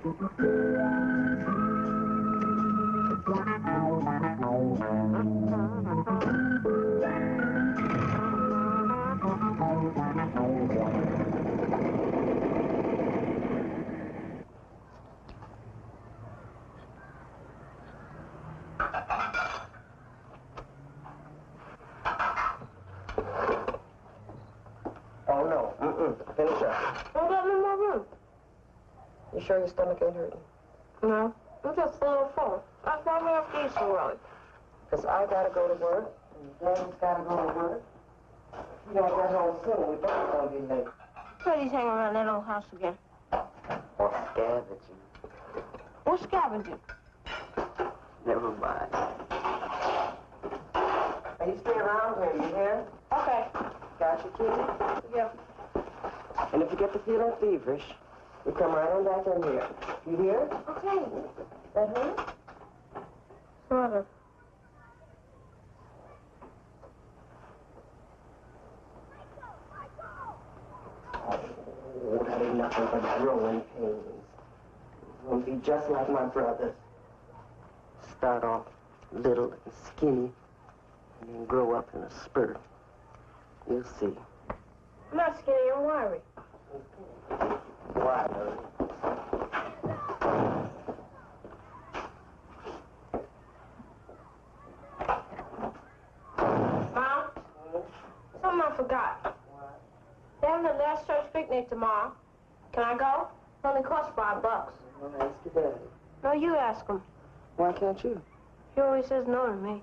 Oh, no. Finish up. Don't got no more room. You sure your stomach ain't hurting? No, I'm just a little full. That's why we have to eat so early. Because I gotta go to work, and Daddy's gotta go to work. You don't get home soon, we both gonna be late. Freddy's hanging around that old house again. Or scavenging. What's scavenging? Never mind. Now, you stay around here, you hear? Okay. Got you, kitty? Yeah. And if you get to feeling feverish, you come right on back in here. You hear? Okay. That hurt? Sort of. Oh, that ain't nothing but growing pains. You'll be just like my brothers. Start off little and skinny, and then grow up in a spurt. You'll see. I'm not skinny, I'm wiry. Why, Mom? Something I forgot. What? They're having the last church picnic tomorrow. Can I go? It only costs $5. Well, ask your daddy. No, you ask him. Why can't you? He always says no to me.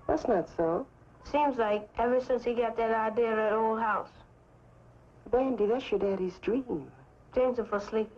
That's not so. Seems like ever since he got that idea of that old house. Bandy, that's your daddy's dream. James is for sleeping.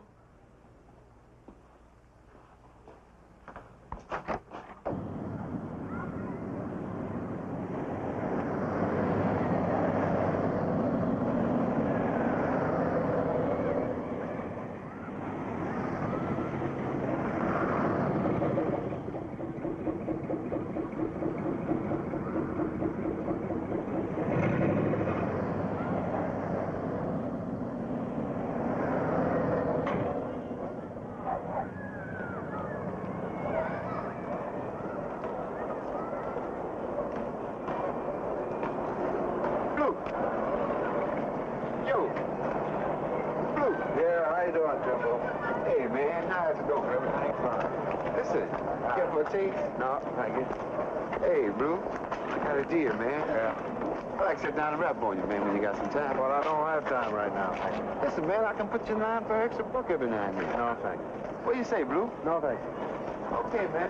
No, thank you. Hey, Blue, I got a deal, man. Yeah. I'd like to sit down and rap on you, man, when you got some time. Well, I don't have time right now, thank you. Listen, man, I can put you in line for an extra buck every now and then. No, thank you. What do you say, Blue? No, thank you. Okay, man.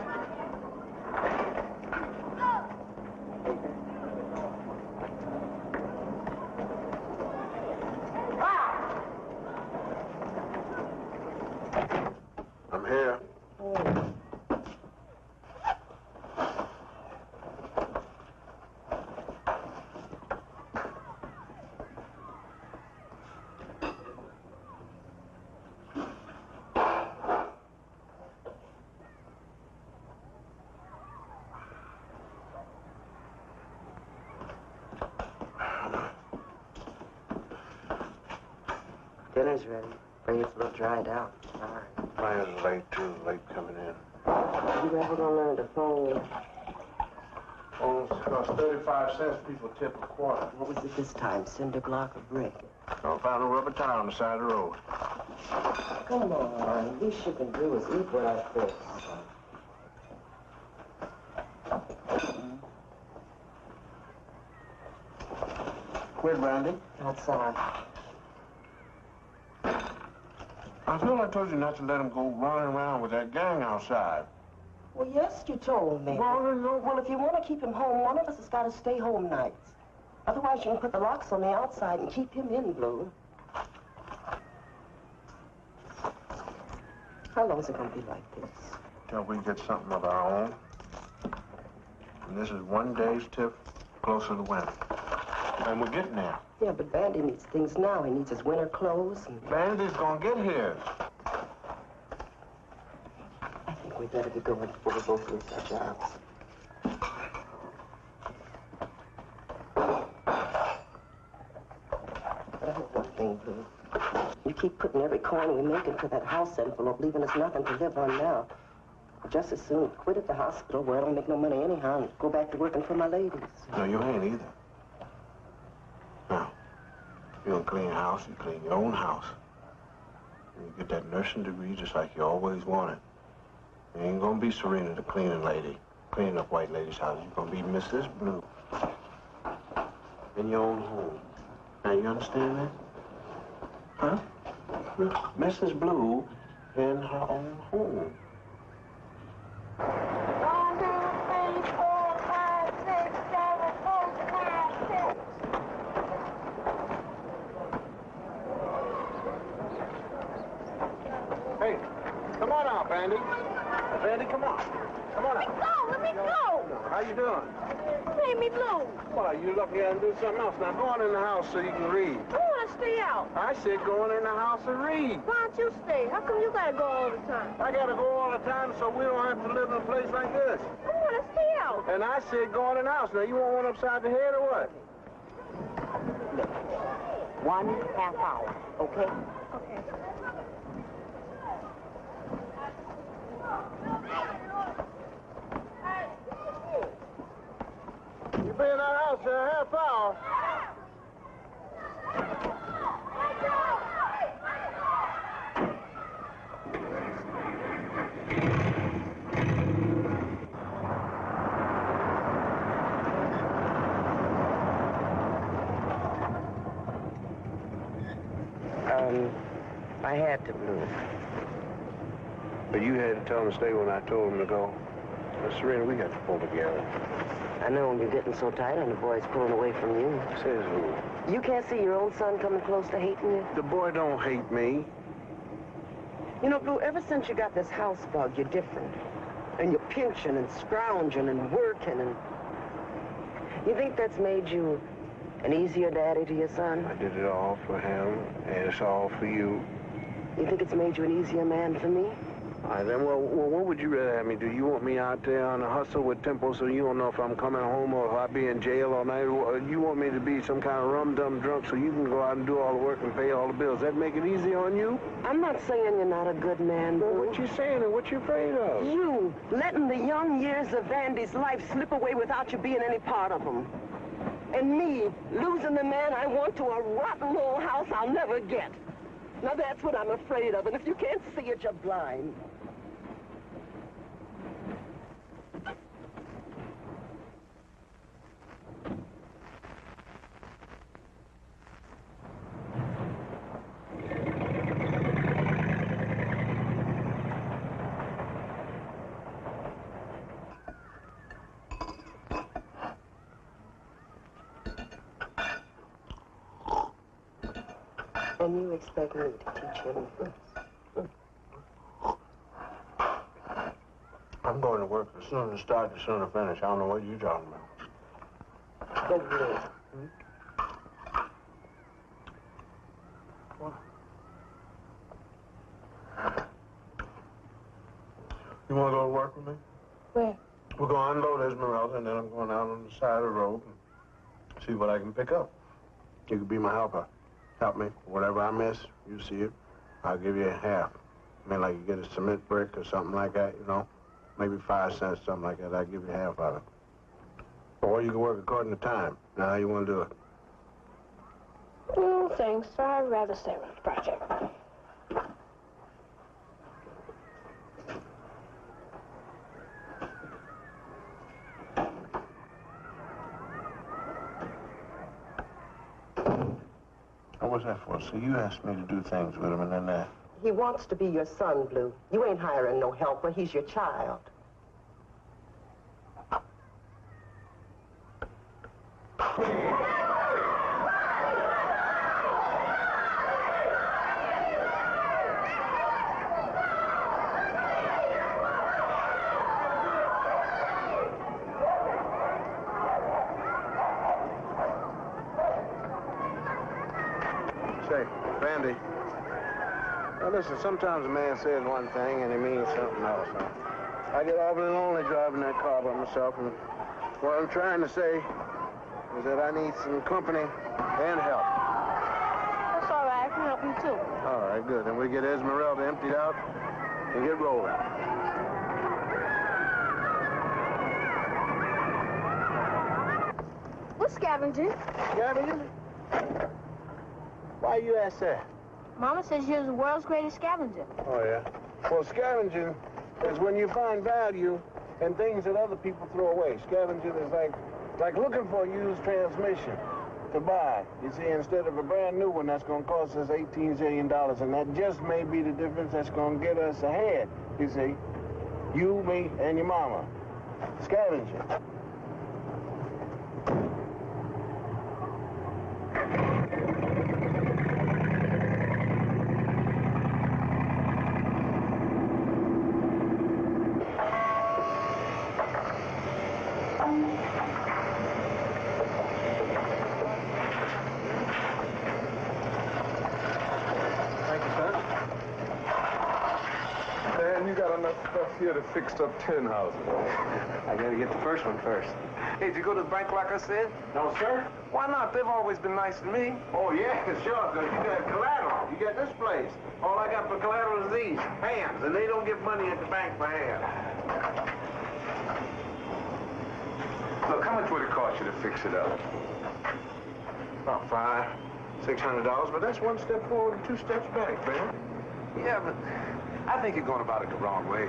I'm here. Dinner's ready. Afraid it's a little dried out. Sorry. Playing late, too. Late coming in. You ever gonna learn to phone? Oh, it costs 35 cents. People tip a quarter. What was it this time? Cinder block or brick? I found a rubber tire on the side of the road. Come on. The least you can do is eat what I fix. Where's Brandy? Outside. I thought I told you not to let him go running around with that gang outside. Well, yes, you told me. Well, if you want to keep him home, one of us has got to stay home nights. Otherwise, you can put the locks on the outside and keep him in, Blue. How long is it going to be like this? Till we get something of our own. And this is one day's tip closer to winter. And we're getting there. Yeah, but Bandy needs things now. He needs his winter clothes and... Bandy's gonna get here. I think we better get going before we both lose our jobs. But I have one thing, Blue. You keep putting every coin we make into that house envelope, leaving us nothing to live on now. Just as soon quit at the hospital where I don't make no money anyhow and go back to working for my ladies. No, you ain't either. Now, you don't clean house, you clean your own house. And you get that nursing degree just like you always wanted. You ain't gonna be Serena the cleaning lady, cleaning up white ladies' houses. You're gonna be Mrs. Blue. In your own home. Now, you understand that? Huh? Mrs. Blue in her own home. 1, 2, 3, 4, 5, 6, 7, 8, 9, 10. Hey, come on out, Bandy. Bandy, come on. Come on out. Let me go. How you doing? Made me blue. Well, you look here and do something else. Now, go on in the house so you can read. I want to stay out. I said go on in the house and read. Why don't you stay? How come you gotta go all the time? I gotta go all the time so we don't have to live in a place like this. I want to stay out. And I said go on in the house. Now, you want one upside the head or what? 1/2 hour, okay? Okay. You be in that house in a half hour. I had to, Blue. But you had to tell him to stay when I told him to go. Now, Serena, we got to pull together. I know you're getting so tight and the boy's pulling away from you. Says who? You can't see your own son coming close to hating you? The boy don't hate me. You know, Blue, ever since you got this house bug, you're different. And you're pinching and scrounging and working and... You think that's made you an easier daddy to your son? I did it all for him, and it's all for you. You think it's made you an easier man for me? All right, then, well, what would you rather have me do? You want me out there on the hustle with Temple so you don't know if I'm coming home or if I'll be in jail all night? Or you want me to be some kind of rum-dum drunk so you can go out and do all the work and pay all the bills? That make it easy on you? I'm not saying you're not a good man, Blue. Well, what you saying and what you afraid of? You letting the young years of Andy's life slip away without you being any part of them. And me losing the man I want to a rotten old house I'll never get. Now that's what I'm afraid of, and if you can't see it, you're blind. And you expect me to teach him this? I'm going to work. The sooner to start, the sooner to finish. I don't know what you're talking about. Go Blue. You want to go to work with me? Where? We're going to unload Esmeralda, and then I'm going out on the side of the road and see what I can pick up. You could be my helper. Help me. Whatever I miss, you see it. I'll give you half. I mean, like you get a cement brick or something like that, you know? Maybe 5 cents, something like that. I'll give you half of it. Or you can work according to time. Now, how you want to do it? No, thanks. I'd rather stay with the project. What's that for? So you asked me to do things with him and then He wants to be your son, Blue. You ain't hiring no helper. He's your child. Say, Bandy. Now listen, sometimes a man says one thing and he means something else. Huh? I get awfully lonely driving that car by myself, and what I'm trying to say is that I need some company and help. That's all right. I can help you, too. All right, good. Then we get Esmeralda emptied out and get rolling. What's scavenging? Scavenging? Why you ask that? Mama says you're the world's greatest scavenger. Oh, yeah? Well, scavenging is when you find value in things that other people throw away. Scavenging is like looking for a used transmission to buy. You see, instead of a brand new one that's going to cost us $18 zillion, and that just may be the difference that's going to get us ahead, you see. You, me, and your mama. Scavenging. Here to fix up 10 houses. I gotta get the first one first. Hey, did you go to the bank like I said? No, sir. Why not? They've always been nice to me. Oh, yeah, sure, because you got collateral. You got this place. All I got for collateral is these, hands, and they don't get money at the bank for hands. Look, how much would it cost you to fix it up? About $500-600, but that's one step forward and two steps back, man. Yeah, but I think you're going about it the wrong way.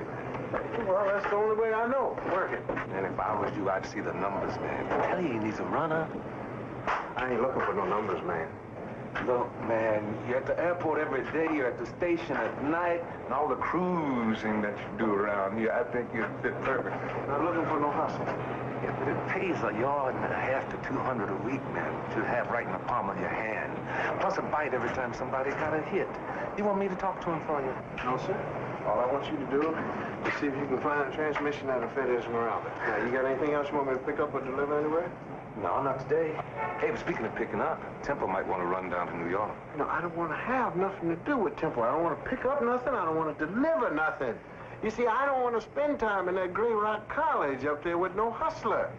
Well, that's the only way I know. Work it. And if I was you, I'd see the numbers, man. I tell you, he needs a runner. I ain't looking for no numbers, man. Look, man, you're at the airport every day, you're at the station at night, and all the cruising that you do around here, I think you'd fit perfect. Not looking for no hustle. Yeah, but it pays $1.5 to $200 a week, man, that you have right in the palm of your hand. Plus a bite every time somebody got a hit. You want me to talk to him for you? No, sir. All I want you to do is see if you can find a transmission that'll fit Esmeralda. Now, you got anything else you want me to pick up or deliver anywhere? No, not today. Hey, but speaking of picking up, Temple might want to run down to New York. No, I don't want to have nothing to do with Temple. I don't want to pick up nothing. I don't want to deliver nothing. You see, I don't want to spend time in that Green Rock College up there with no hustler.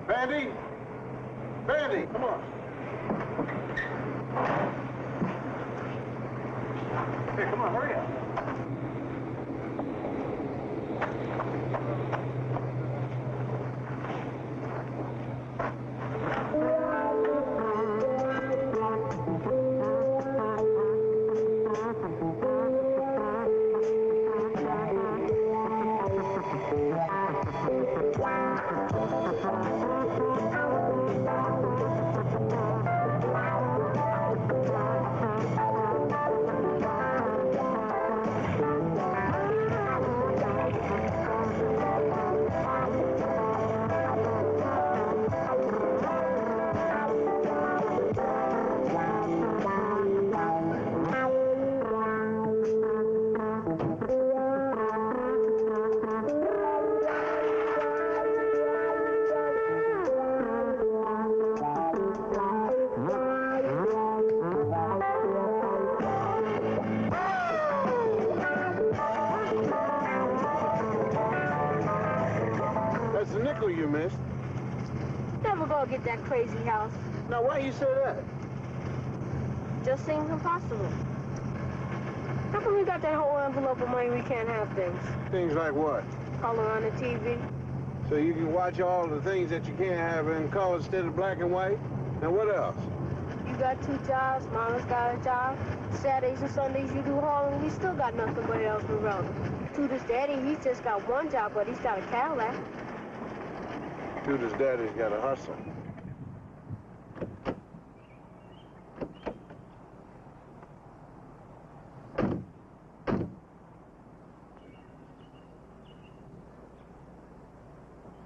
Bandy! Bandy, come on. Hey, come on, hurry up. You missed. Never gonna get that crazy house. Now, why you say that? Just seems impossible. How come we got that whole envelope of money we can't have things? Things like what? Color on the TV. So you can watch all the things that you can't have in color instead of black and white? And what else? You got 2 jobs, Mama's got a job. Saturdays and Sundays you do hauling, we still got nothing but Esmeralda. Tudor's daddy, he's just got 1 job, but he's got a Cadillac. Tudor's daddy's got a hustle.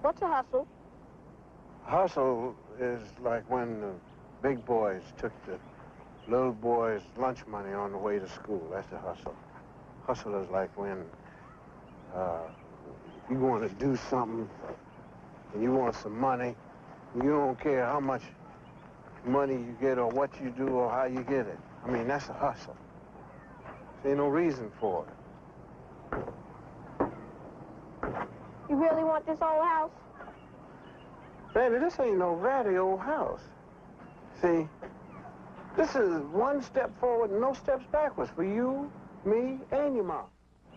What's a hustle? Hustle is like when the big boys took the little boys' lunch money on the way to school. That's a hustle. Hustle is like when you want to do something and you want some money, you don't care how much money you get or what you do or how you get it. I mean, that's a hustle. There ain't no reason for it. You really want this old house? Baby, this ain't no ratty old house. See, This is one step forward and no steps backwards for you, me, and your mom.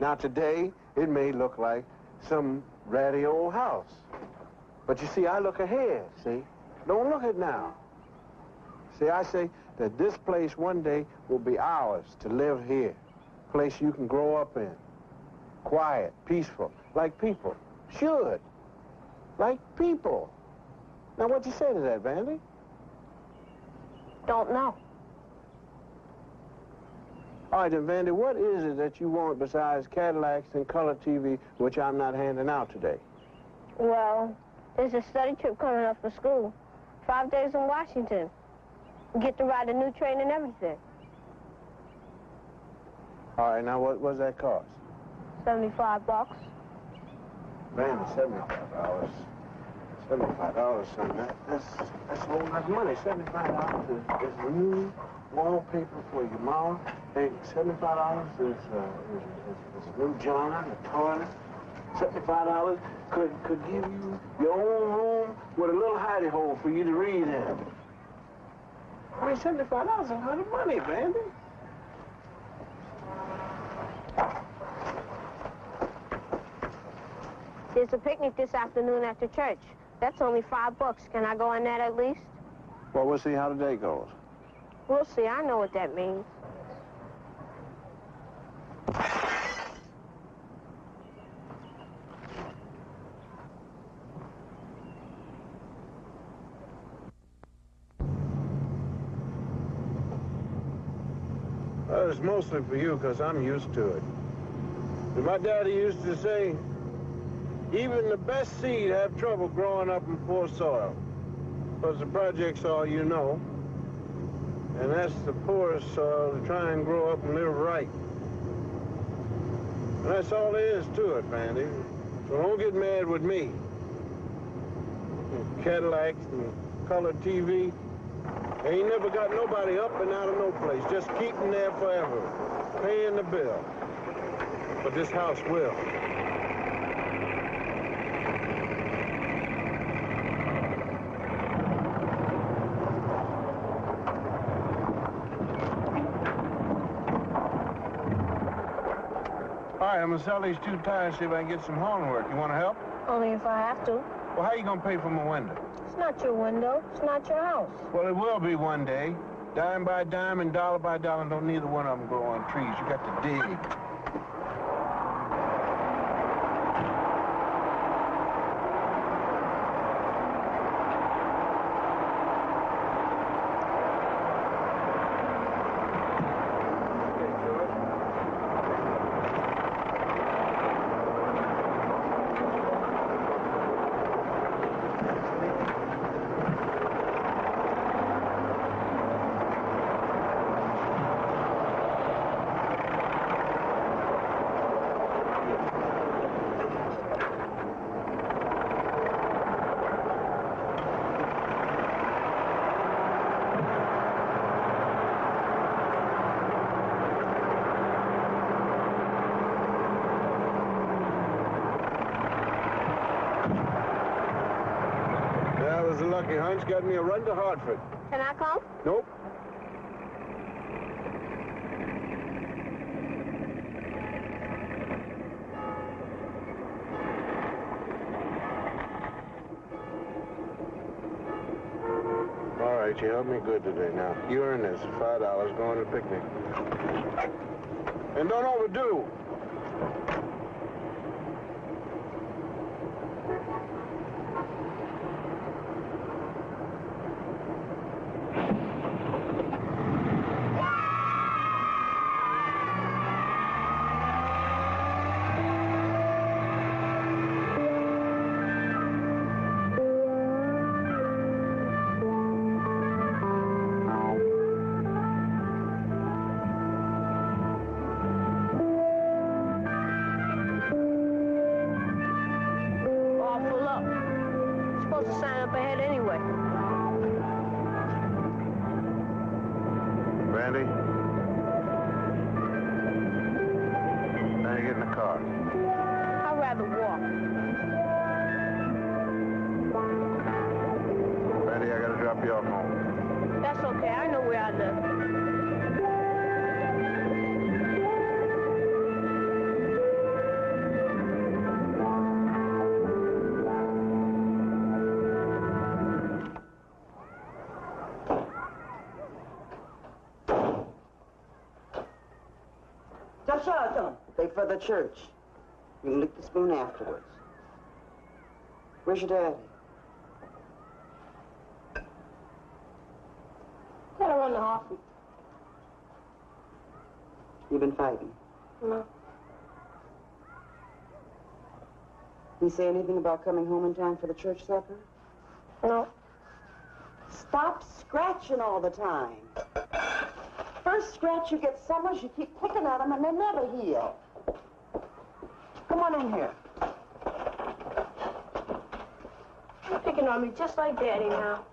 Now, today, it may look like some ratty old house. But you see, I look ahead, see? Don't look at now. See, I say that this place one day will be ours to live here. Place you can grow up in. Quiet, peaceful, like people. Should. Like people. Now, what'd you say to that, Vandy? Don't know. All right, then, Vandy, what is it that you want besides Cadillacs and color TV, which I'm not handing out today? Well, there's a study trip coming up for school. 5 days in Washington. Get to ride a new train and everything. All right, now, what does that cost? $75. Man, $75. $75, son. That's a whole lot of money. $75 is new wallpaper for your mom. Hey, $75 is a new genre, a toilet. $75 could give you your own room with a little hidey hole for you to read in. I mean, $75 is a lot of money, Vandy. There's a picnic this afternoon after church. That's only $5. Can I go on that at least? Well, we'll see how the day goes. We'll see. I know what that means. Well, it's mostly for you, because I'm used to it. But my daddy used to say, even the best seed have trouble growing up in poor soil. Because the project's all you know. And that's the poorest soil to try and grow up and live right. And that's all there is to it, Vandy. So don't get mad with me. And Cadillacs and color TV. Ain't never got nobody up and out of no place. Just keep them there forever, paying the bill. But this house will. All right, I'm gonna sell these 2 tires, see if I can get some horn work. You wanna help? Only if I have to. Well, how you gonna pay for my window? It's not your window. It's not your house. Well, it will be one day. Dime by dime and dollar by dollar. Don't neither one of them grow on trees. You got to dig. was a lucky hunch. Got me a run to Hartford. Can I come? Nope. All right, you helped me good today. Now, you earn this, $5 going to the picnic. And don't overdo. That's okay. I know where I live. shotgun. They for the church. You can lick the spoon afterwards. Where's your daddy? Gotta run the hospital. You been fighting? No. You say anything about coming home in time for the church supper? No. Stop scratching all the time. First scratch you get so much, you keep picking at them and they never heal. Come on in here. You're picking on me just like Daddy now.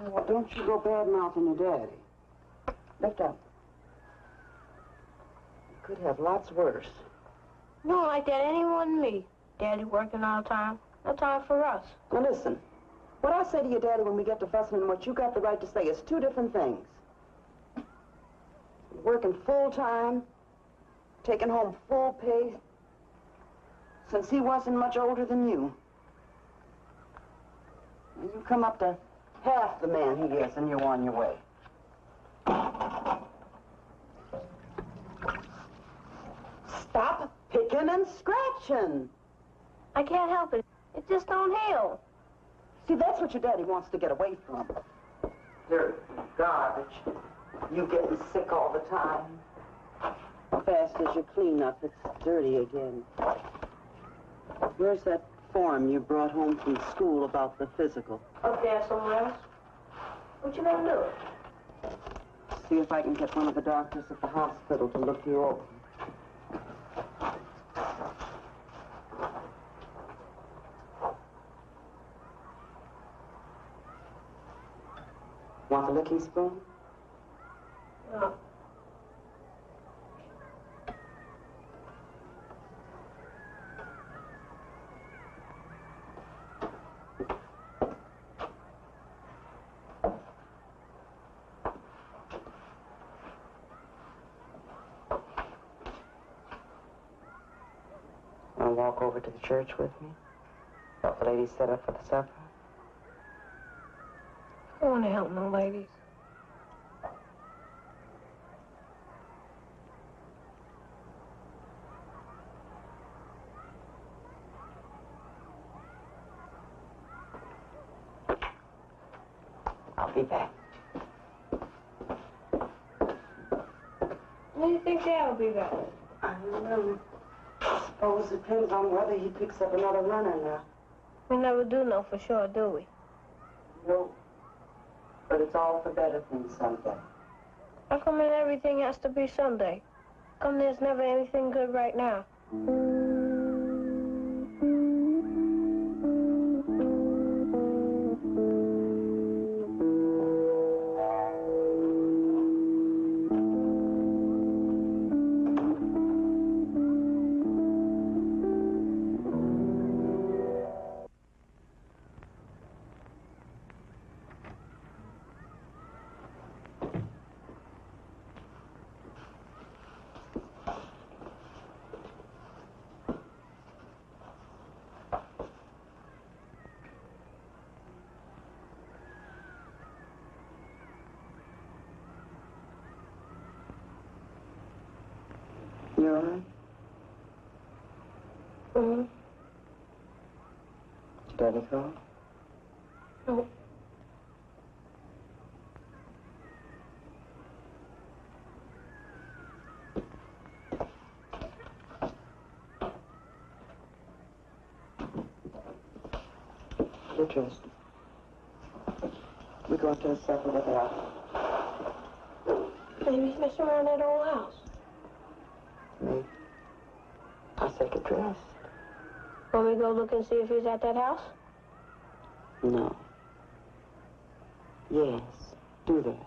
Well, don't you go bad-mouthing your daddy. Lift up. You could have lots worse. You don't like that any more than me. Daddy working all the time. No time for us. Now listen, what I say to your daddy when we get to fussing and what you got the right to say is two different things. Working full-time, taking home full pay, since he wasn't much older than you. And you come up to half the man he is and you're on your way. Stop picking and scratching. I can't help it. It just don't heal. See, that's what your daddy wants to get away from. Dirt, garbage. You getting sick all the time. Fast as you clean up, it's dirty again. Where's that form you brought home from school about the physical? Up there somewhere else. What you gonna do? See if I can get one of the doctors at the hospital to look you over. Want the licking spoon? No. Want to walk over to the church with me? Help the ladies set up for the supper? I don't want to help no ladies. I'll be back. When do you think Dad will be back? I don't know. Suppose it depends on whether he picks up another run or not. We never do know for sure, do we? No. But it's all for better things someday. How come everything has to be Sunday? How come there's never anything good right now? You all right? Mm-hmm. Did Daddy call? No. Get dressed. We're going to the supper with Allan. Maybe he's messing around that old house. Me? I said get dressed. Want me to go look and see if he's at that house? No. Yes, do that.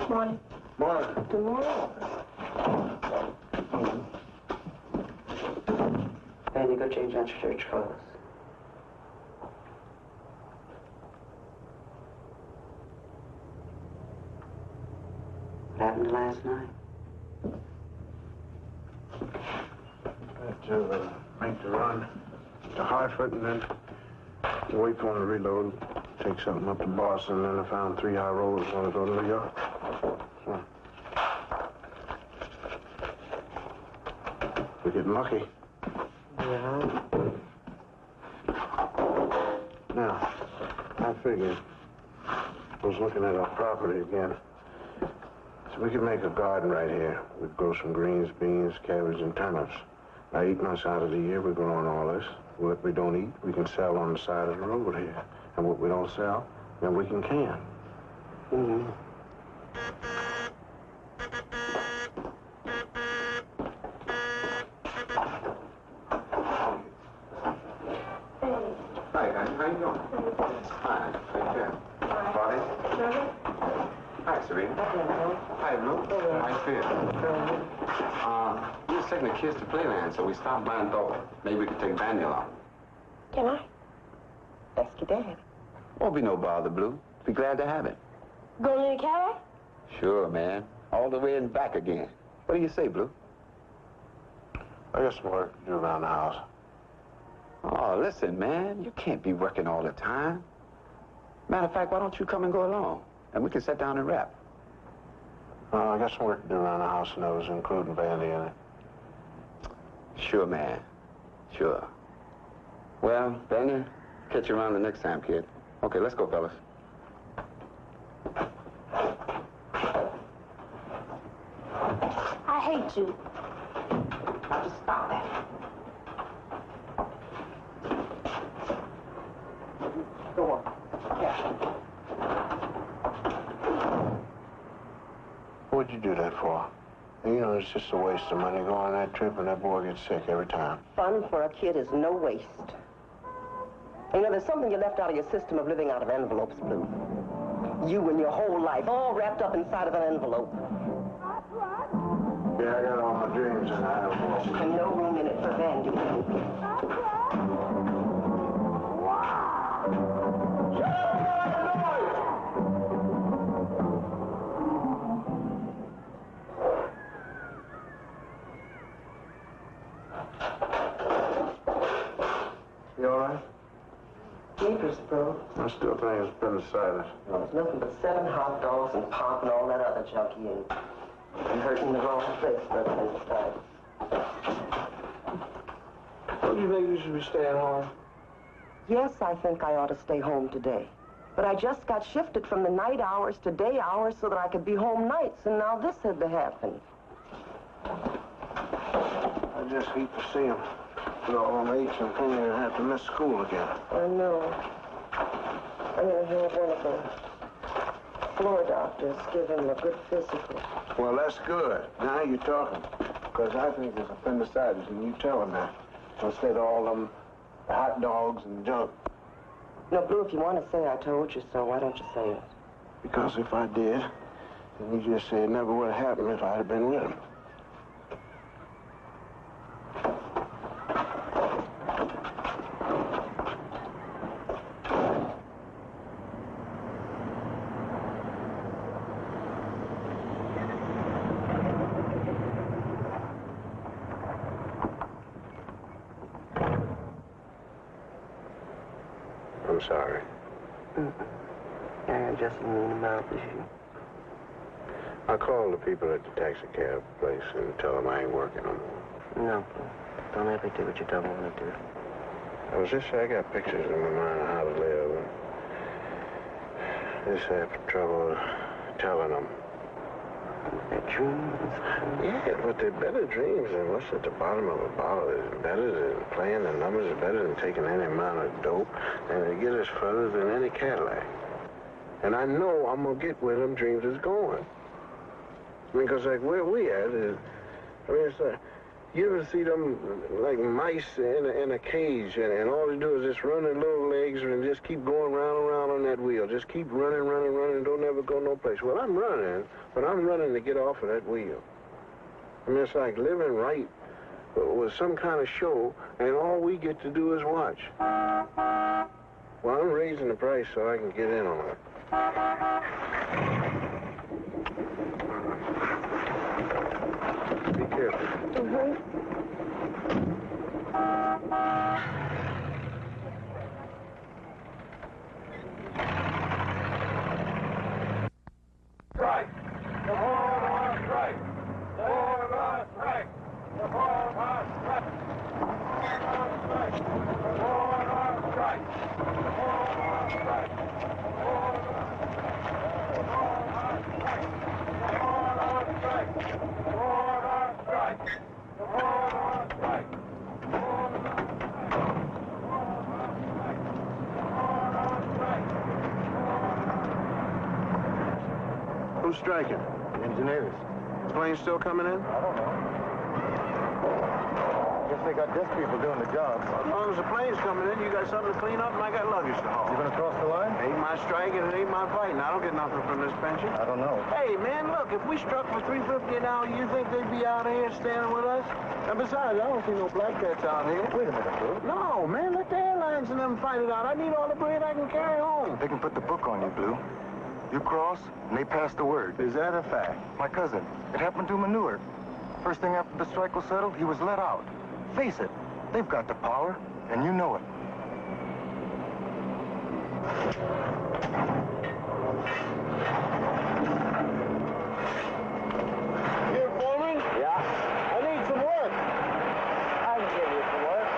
Morning. Morning. Good morning. Fanny, go change out your church clothes. What happened last night? Had to make the run to Hartford and then wait for him to reload, take something up to Boston, and then I found 3 high rollers want to go to New York. So, we're getting lucky. Yeah. Now, I figured, I was looking at our property again. So we could make a garden right here. We'd grow some greens, beans, cabbage, and turnips. Now, 8 months out of the year, we're growing all this. What we don't eat, we can sell on the side of the road here. And what we don't sell, then we can can. Mm-hmm. Hi, guys. How you doing? Hi. Take care. Body? Hi, Serena. Hi, Blue. How you feel? We was taking the kids to Playland, so we stopped by and thought maybe we could take Daniel out. Can I? Ask your dad. Won't be no bother, Blue. Be glad to have it. Going in the Cadillac? Sure, man. All the way and back again. What do you say, Blue? I got some work to do around the house. Oh, listen, man. You can't be working all the time. Matter of fact, why don't you come and go along? And we can sit down and rap. I got some work to do around the house, and those including Vandy in it. Sure, man. Sure. Well, Vandy, catch you around the next time, kid. Okay, let's go, fellas. I hate you. Now just stop that. Go on. Yeah. What'd you do that for? You know, it's just a waste of money going on that trip, and that boy gets sick every time. Fun for a kid is no waste. You know, there's something you left out of your system of living out of envelopes, Blue. You and your whole life, all wrapped up inside of an envelope. Yeah, I got all my dreams in that envelope. And no room in it for Vandy. You all right? Jeepers, bro. I still think it's appendicitis. There's nothing but 7 hot dogs and pop and all that other junk you ate. You're hurting the wrong place, brother, inside. Don't you think you should be staying home? Yes, I think I ought to stay home today. But I just got shifted from the night hours to day hours so that I could be home nights, and now this had to happen. I just hate to see him. With all them aches and things, and have to miss school again. I know. I'm going to have one of the floor doctors give him a good physical. Well, that's good. Now you're talking. Because I think it's appendicitis, and you tell him that. Instead of all them hot dogs and junk. No, Blue, if you want to say I told you so, why don't you say it? Because if I did, then you just say it never would have happened if I'd have been with him. I'm sorry. I just as mean about as you. I'll call the people at the taxi cab place and tell them I ain't working no more. No, don't ever do what you don't want to do. I was just I got pictures in my mind of how to live, and just have trouble telling them. Their dreams. Yeah, but they're better dreams than what's at the bottom of a bottle. It's better than playing the numbers. It's better than taking any amount of dope. And they get us further than any Cadillac. And I know I'm going to get where them dreams is going. I mean, because like where we at is, I mean, it's like, You ever see them like mice in a cage, and all they do is just run their little legs and just keep going round and round on that wheel. Just keep running, don't ever go no place. Well, I'm running, but I'm running to get off of that wheel. I mean, it's like living right with some kind of show, and all we get to do is watch. Well, I'm raising the price so I can get in on it. Be careful. Mm-hmm. Strike! The hard on strike! The hard on strike! The hard on strike! The hard on strike! The hard on strike! The hard on strike! The hard on strike! The hard on strike! The hard on strike! Who's striking? The engineers. Planes still coming in? I don't know. Guess they got desk people doing the job. As long as the plane's coming in, you got something to clean up, and I got luggage to haul. You gonna cross the line? It ain't my striking, it ain't my fighting. I don't get nothing from this pension. I don't know. Hey, man, look, if we struck for $3.50 an hour, you think they'd be out here standing with us? And besides, I don't see no black cats out here. Wait a minute, Blue. No, man, let the airlines and them fight it out. I need all the bread I can carry home. They can put the book on you, Blue. You cross, and they pass the word. Is that a fact? My cousin, it happened to him in Newark. First thing after the strike was settled, he was let out. Face it, they've got the power, and you know it. Here, Foreman? Yeah? I need some work. I can give you some work.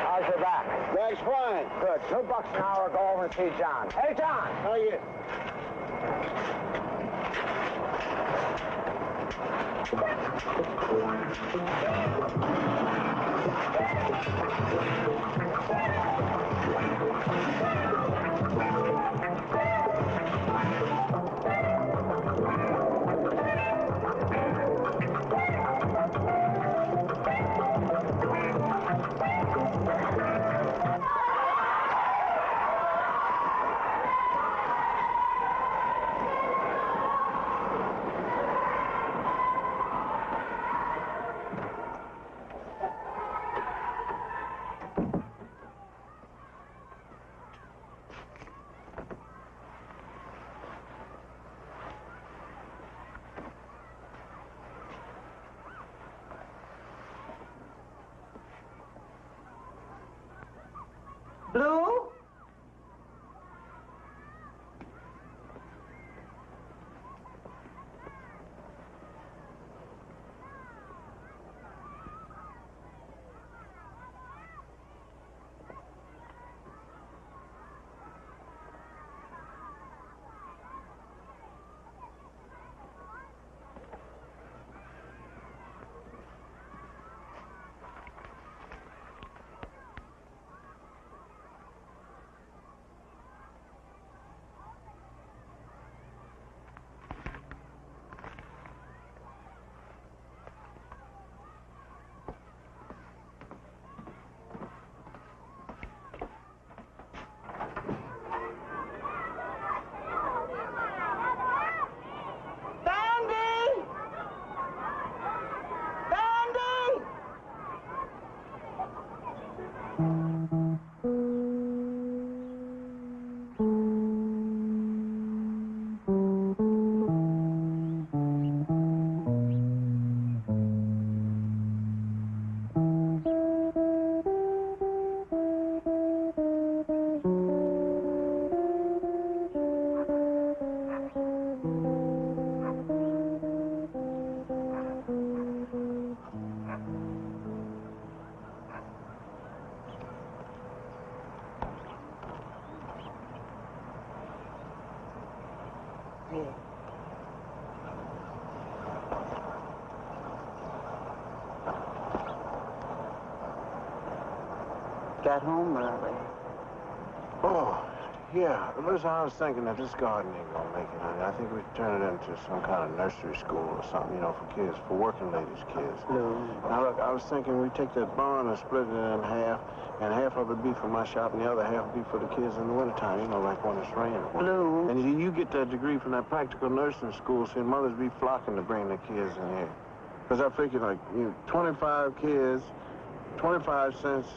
How's your back? Back's fine. Good. $2 an hour, go over and see John. Hey, John! How are you? Blue? Got home early. Oh, Yeah, listen, I was thinking that this garden ain't gonna make it, honey. I think we should turn it into some kind of nursery school or something, you know, for kids, for working ladies' kids. No. Now, look, I was thinking we take that barn and split it in half, and half of it be for my shop, and the other half be for the kids in the wintertime, you know, like when it's raining. Blue. And you get that degree from that practical nursing school, see, mothers be flocking to bring their kids in here. Because I figured, like, 25 kids, 25 cents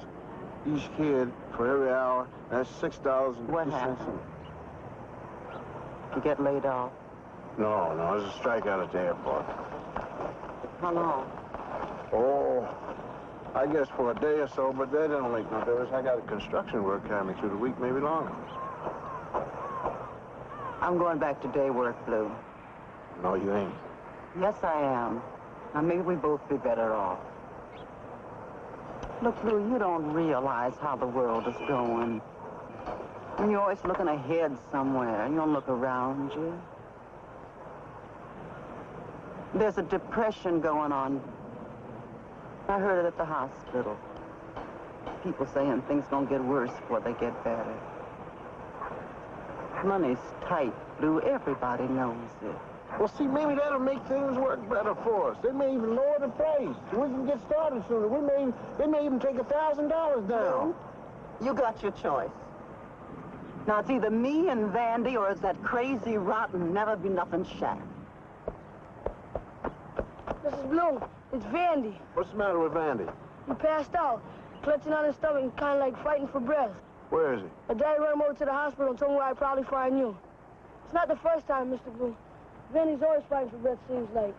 each kid for every hour. That's $6.50. What happened? You get laid off? No, there's a strikeout at the airport. How long? Oh, I guess for a day or so, but that don't make no difference. I got a construction work carrying me through the week, maybe longer. I'm going back to day work, Blue. No, you ain't. Yes, I am. Now, maybe we both be better off. Look, Blue, you don't realize how the world is going. And you're always looking ahead somewhere. You don't look around you. There's a depression going on. I heard it at the hospital. People saying things gonna get worse before they get better. Money's tight, Blue. Everybody knows it. Well, see, maybe that'll make things work better for us. They may even lower the price. We can get started sooner. They may even take $1,000 down. You got your choice. Now, it's either me and Vandy, or it's that crazy, rotten, never-be-nothing shack. Mrs. Bloom, it's Vandy. What's the matter with Vandy? He passed out, clutching on his stomach and kind of like fighting for breath. Where is he? My daddy ran him over to the hospital and told me where I'd probably find you. It's not the first time, Mr. Bloom. Vandy's always fighting for breath, seems like.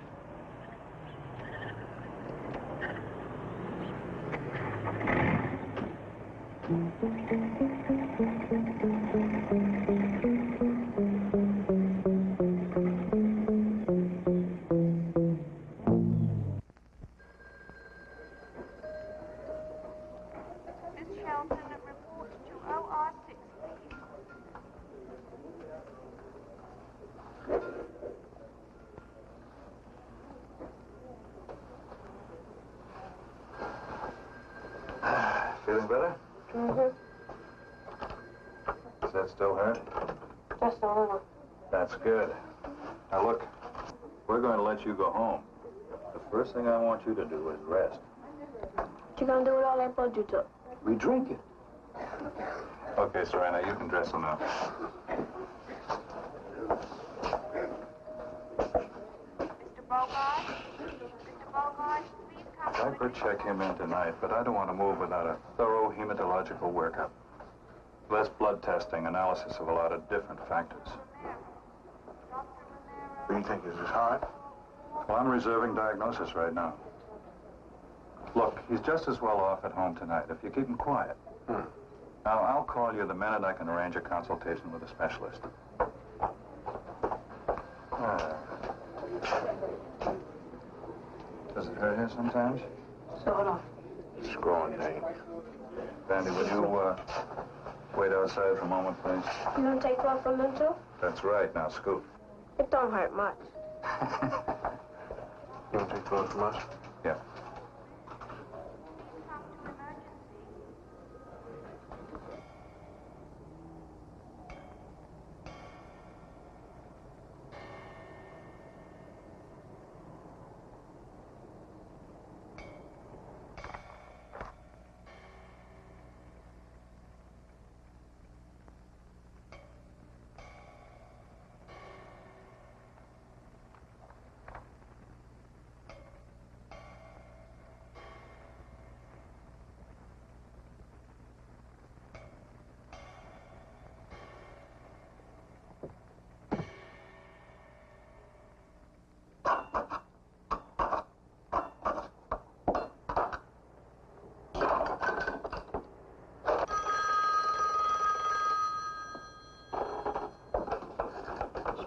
Feeling better? Mm-hmm. Does that still hurt? Just a little. That's good. Now look, we're going to let you go home. The first thing I want you to do is rest. What you gonna do with all that blood you took? We drink it. Okay, Serena, you can dress him up. Mr. Bogart? Mr. Bogart, please come. I could check him in tonight, but I don't want to move without a thorough hematological workup. Less blood testing, analysis of a lot of different factors. What do you think? Is his heart? Well, I'm reserving diagnosis right now. Look, he's just as well off at home tonight if you keep him quiet. Now, I'll call you the minute I can arrange a consultation with a specialist. Does it hurt here sometimes? Sort of. It's growing pain. Vandy, would you, wait outside for a moment, please? You don't take blood from him, too? That's right. Now, scoot. It don't hurt much. You don't take blood from us? Yeah.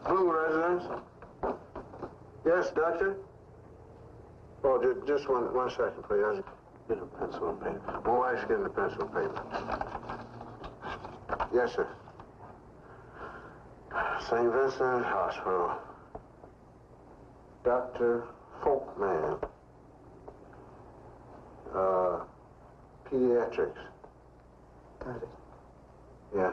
Blue residence? Yes, doctor? Oh, just one second, please. I'll get a pencil and paper. My wife's getting a pencil and paper. Yes, sir. St. Vincent Hospital. Dr. Folkman. Pediatrics. Got it. Yeah.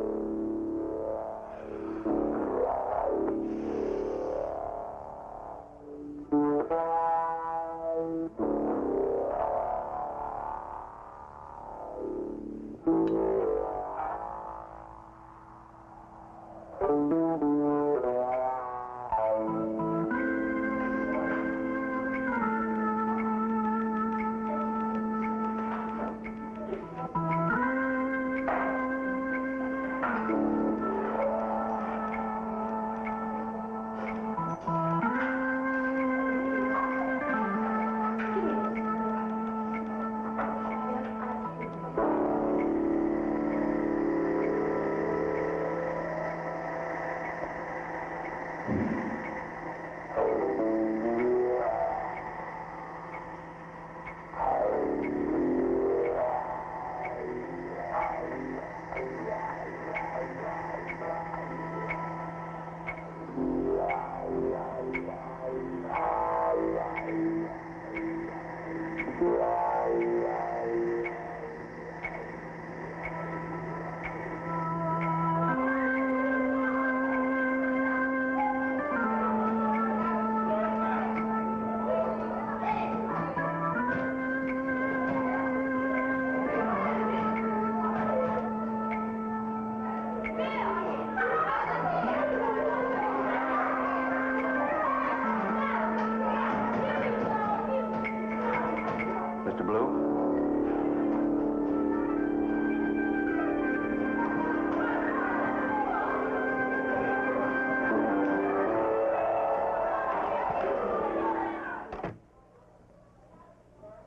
Mr. Blue?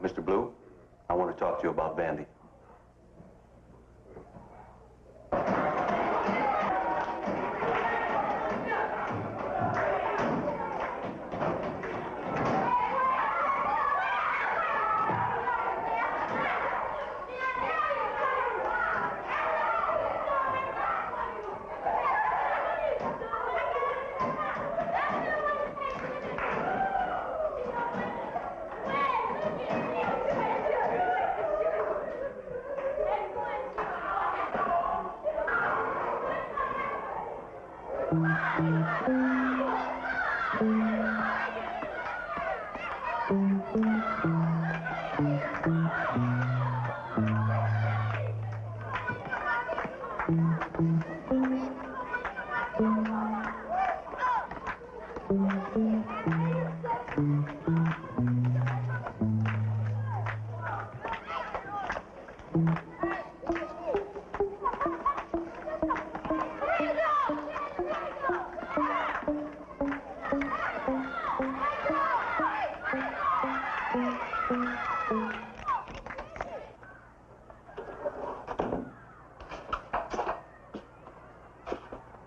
Mr. Blue, I want to talk to you about Vandy.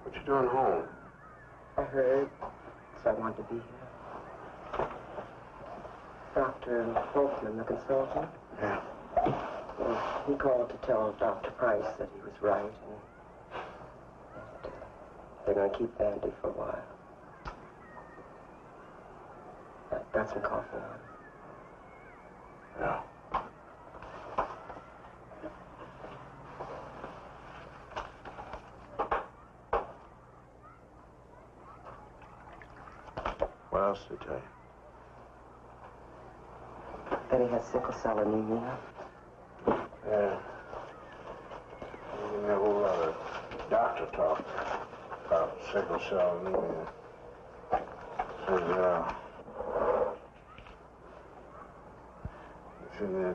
What you doing home? I heard, so I wanted to be here. Dr. Holtzman, the consultant. Yeah. Well, he called to tell Dr. Price that he was right, and they're going to keep Vandy for a while. Got some coffee on. Yeah. What else did they tell you? Then he has sickle-cell anemia. Yeah. You know, a whole lot of doctor talk about sickle-cell anemia. Said that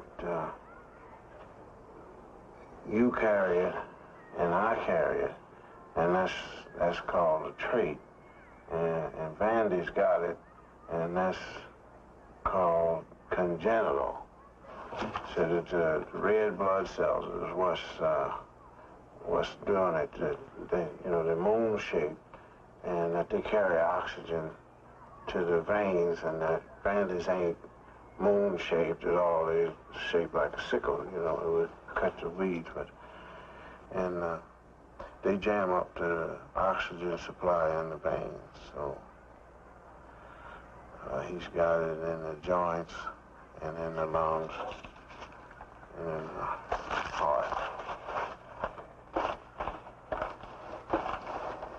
you carry it and I carry it, and that's called a trait. And Vandy's got it, and that's called congenital. So that the red blood cells is what's doing it. They, you know, they're moon shaped, and that they carry oxygen to the veins, and that Vandy's ain't moon shaped at all. They're shaped like a sickle, you know, it would cut the weeds, and they jam up the oxygen supply in the veins, so he's got it in the joints and in the lungs and in the heart.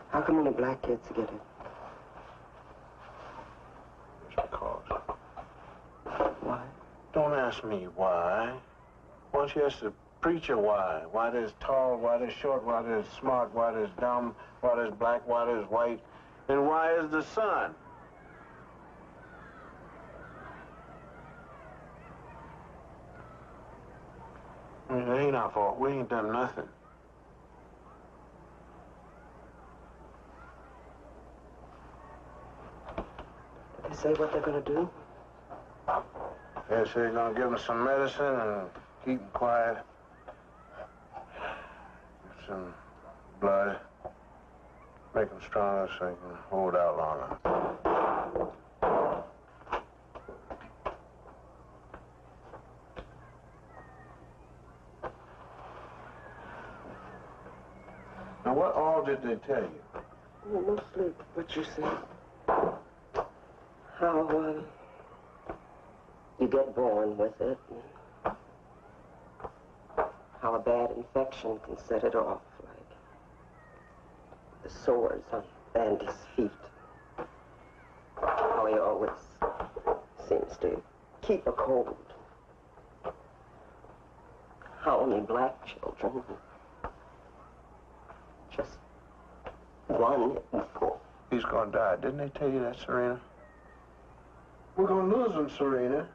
How come only black kids get it? It's because. Why? Don't ask me why. Why don't you ask the preacher why? Why there's tall, why there's short, why there's smart, why there's dumb, why there's black, why there's white, and why is the sun? I mean, it ain't our fault. We ain't done nothing. Did they say what they're going to do? They say they're gonna give them some medicine and keep them quiet. Some blood. Make them stronger so they can hold out longer. Now, what all did they tell you? Well, mostly what you said. How, you get born with it. bad infection can set it off, like the sores on Andy's feet. How he always seems to keep a cold. How only black children, just one in four. He's gonna die. Didn't they tell you that, Serena? We're gonna lose him, Serena.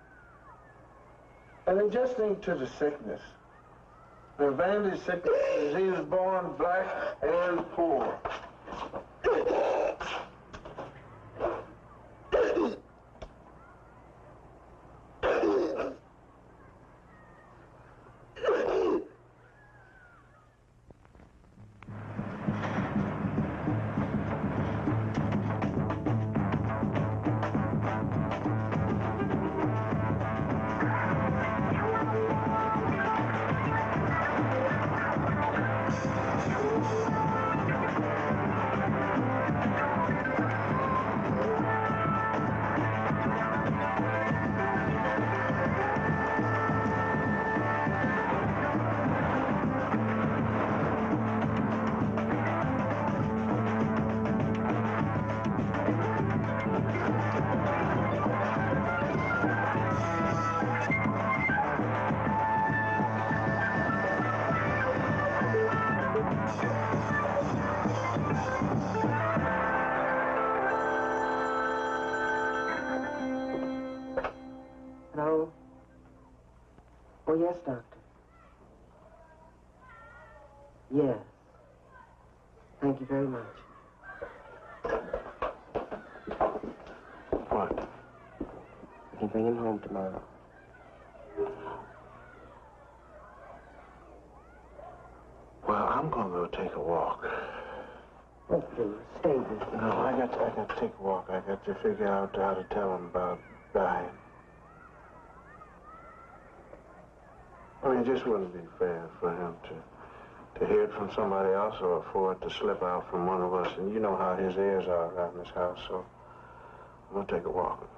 And it just ain't to the sickness. The Vandy's sickness is he was born black and poor. Hello? Oh, yes, Doctor. Yes. Thank you very much. What? I can bring him home tomorrow. Well, I'm gonna go take a walk. Oh, please, stay with me. No, I got to take a walk. I got to figure out how to tell him about dying. I mean, it just wouldn't be fair for him to hear it from somebody else or for it to slip out from one of us. And you know how his ears are around this house, so I'm going to take a walk.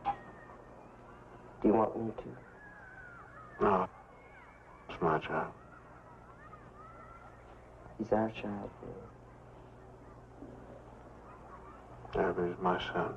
Do you want me to? No, it's my child. He's our child, Bill. Yeah, but he's my son.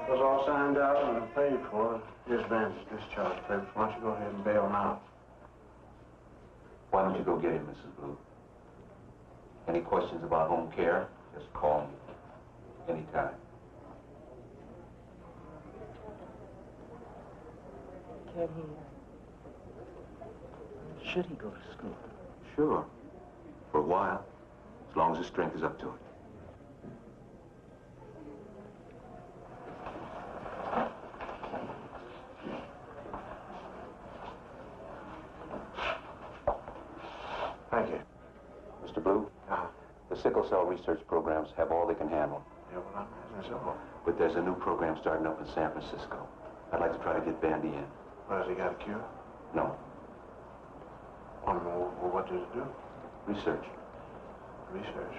It was all signed out and paid for. Here's Van's discharge papers. Why don't you go ahead and bail him out? Why don't you go get him, Mrs. Blue? Any questions about home care, just call me anytime. Can he? Should he go to school? Sure. For a while. As long as his strength is up to it. sickle-cell research programs have all they can handle. Yeah, well, I imagine so. But there's a new program starting up in San Francisco. I'd like to try to get Bandy in. Well, has he got a cure? No. Well, what does it do? Research. Research.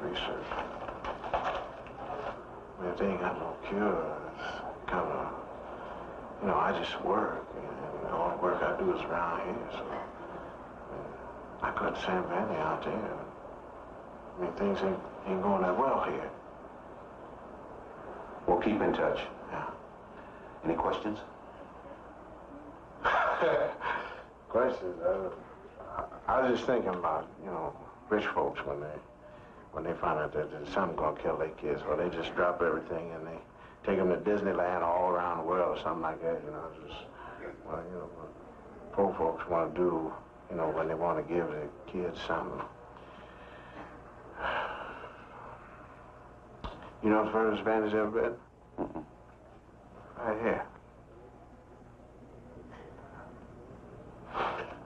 Research. I mean, if they ain't got no cure, it's kind of, you know, I just work, and all the work I do is around here, so I couldn't send Vanny out there. I mean, things ain't going that well here. We'll keep in touch. Yeah. Any questions? Questions? I was just thinking about, you know, rich folks when they find out that there's something gonna kill their kids, or they just drop everything and they take them to Disneyland all around the world or something like that, you know, just, well, you know, what poor folks want to do, you know, when they want to give their kids something. You know the furthest Vandy's ever been? Mm-mm. Right here.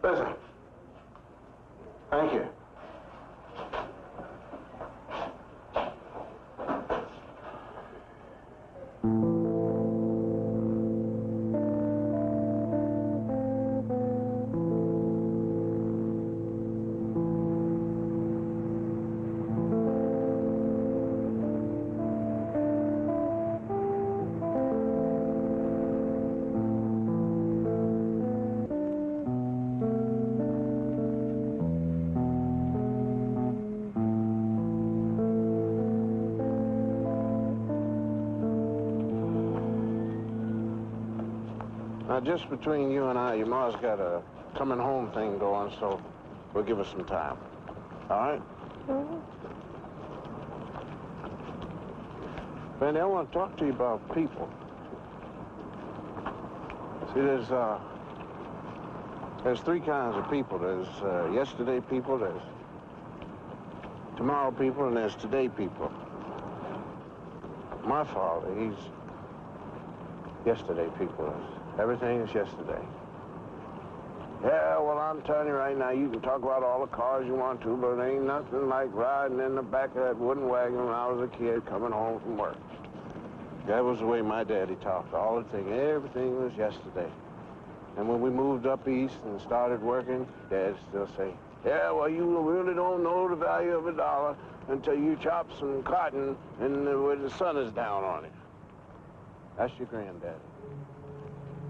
Listen. Thank you. Now, just between you and I, your ma's got a coming home thing going, so we'll give her some time. All right? Mm-hmm. Vandy, I want to talk to you about people. See, there's three kinds of people. There's yesterday people, there's tomorrow people, and there's today people. My father, he's yesterday people. Everything is yesterday. Yeah, well, I'm telling you right now, you can talk about all the cars you want to, but it ain't nothing like riding in the back of that wooden wagon when I was a kid coming home from work. That was the way my daddy talked. All the thing, everything was yesterday. And when we moved up east and started working, Dad still say, yeah, well, you really don't know the value of $1 until you chop some cotton and when the sun is down on it. That's your granddaddy.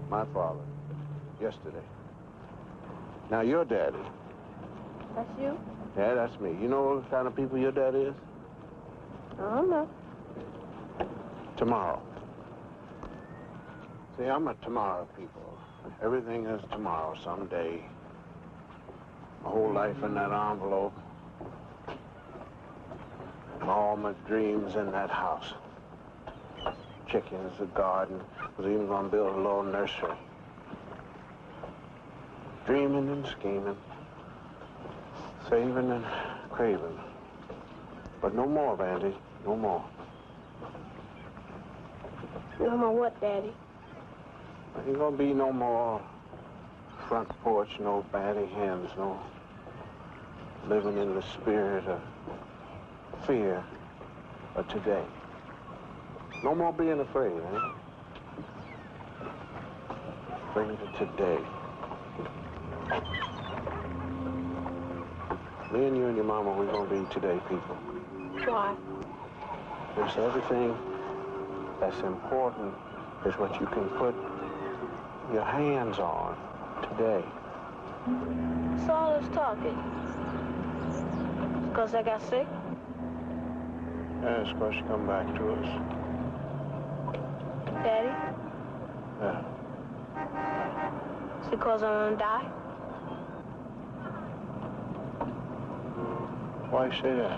My father, yesterday. Now, your daddy. That's you? Yeah, that's me. You know what kind of people your daddy is? I don't know. Tomorrow. See, I'm a tomorrow people. Everything is tomorrow, someday. My whole life in that envelope. And all my dreams in that house. Chickens, a garden. Was even going to build a little nursery. Dreaming and scheming. Saving and craving. But no more, Vandy. No more. No more what, Daddy? Ain't gonna be no more front porch, no batty hens, no living in the spirit of fear of today. No more being afraid, eh? Afraid of today. Me and you and your mama, we're gonna be today people. Why? There's everything that's important is what you can put your hands on today. So all this talking. Because I got sick? Yeah, it's because you come back to us. Daddy? Yeah. It's because I'm gonna die? Why you say that?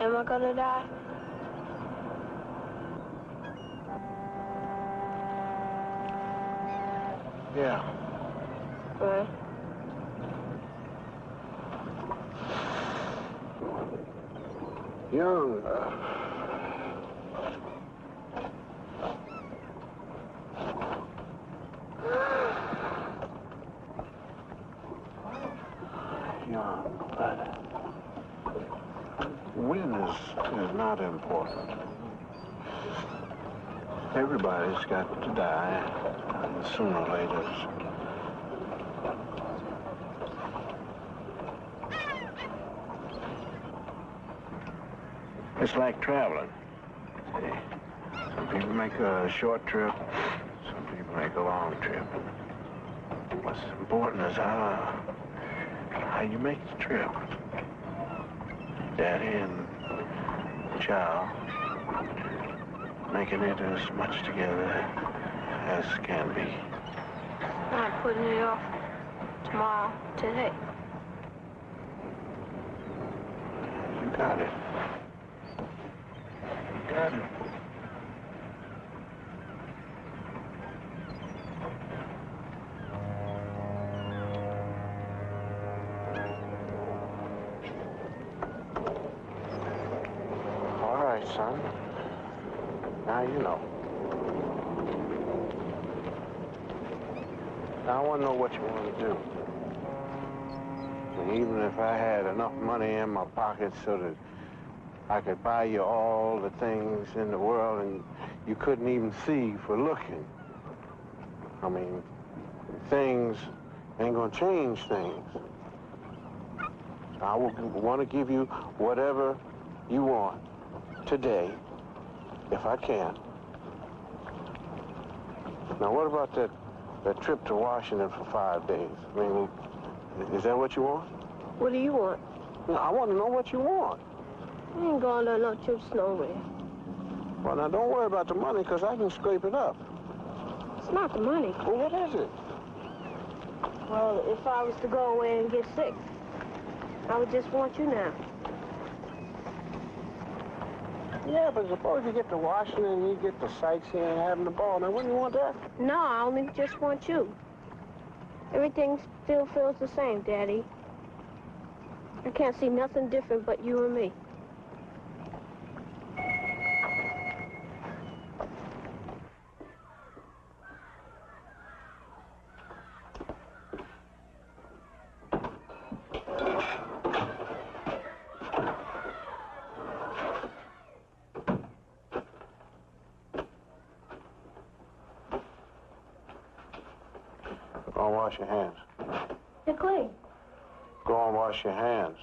Am I gonna die? Yeah. Right. Young, young, Everybody's got to die, sooner or later. It's like traveling. See, some people make a short trip, some people make a long trip. What's important is how you make the trip. Daddy and child making it as much together as can be. I'm putting it off tomorrow, today. You got it. You got it. All right, son. Now you know. Now I want to know what you want to do. And even if I had enough money in my pocket so that I could buy you all the things in the world and you couldn't even see for looking. I mean, things ain't gonna change things. I want to give you whatever you want today, if I can. Now, what about that trip to Washington for 5 days? I mean, is that what you want? What do you want? No, I want to know what you want. I ain't going on no trips nowhere. Well, now, don't worry about the money, because I can scrape it up. It's not the money. Well, what is it? Well, if I was to go away and get sick, I would just want you now. Yeah, but suppose you get to Washington and you get to sightseeing and having the ball. Now, wouldn't you want that? No, I only just want you. Everything still feels the same, Daddy. I can't see nothing different but you and me. Go and wash your hands. They're clean. Go and wash your hands.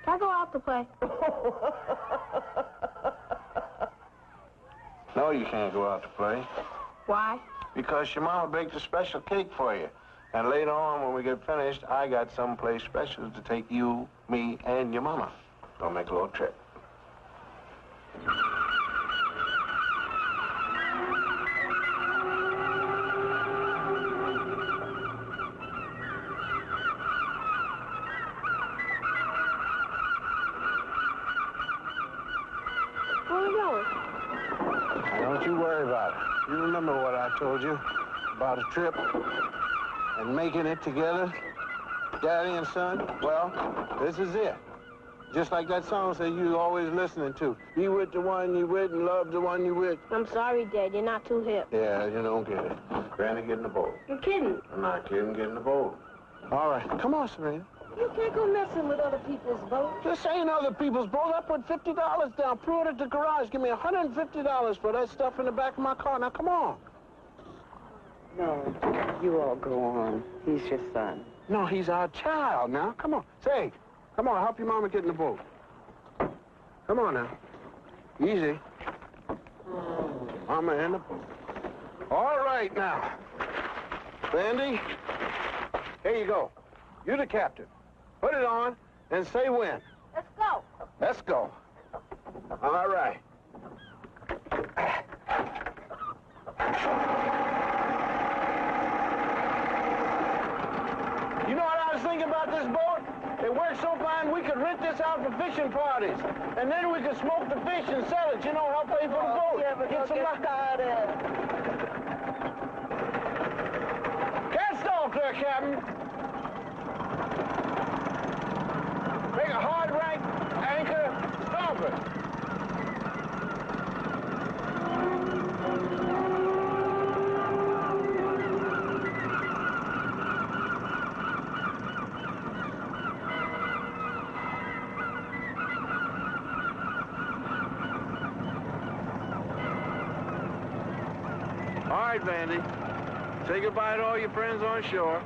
I go out to play. No, you can't go out to play. Why? Because your mama baked a special cake for you. And later on, when we get finished, I got someplace special to take you, me, and your mama. Gonna make a little trip. Where are we going? Don't you worry about it. You remember what I told you about a trip and making it together, daddy and son? Well, this is it. Just like that song said you always listening to. Be with the one you with and love the one you with. I'm sorry, Dad. You're not too hip. Yeah, you don't get it. Granny, get in the boat. You're kidding. I'm not kidding. Get in the boat. All right. Come on, Serena. You can't go messing with other people's boats. This ain't other people's boat. I put $50 down. Threw it at the garage. Give me $150 for that stuff in the back of my car. Now, come on. No, you all go on. He's your son. No, he's our child now. Come on. Say, come on. Help your mama get in the boat. Come on now. Easy. Mama in the boat. All right now. Sandy, here you go. You're the captain. Put it on and say when. Let's go. Let's go. All right. You know what I was thinking about this boat? It works so fine we could rent this out for fishing parties. And then we could smoke the fish and sell it, you know, help pay for the boat. Yeah, but Get some luck. started. Captain. Make a hard right, anchor, starboard. All right, Vandy. Say goodbye to all your friends on shore.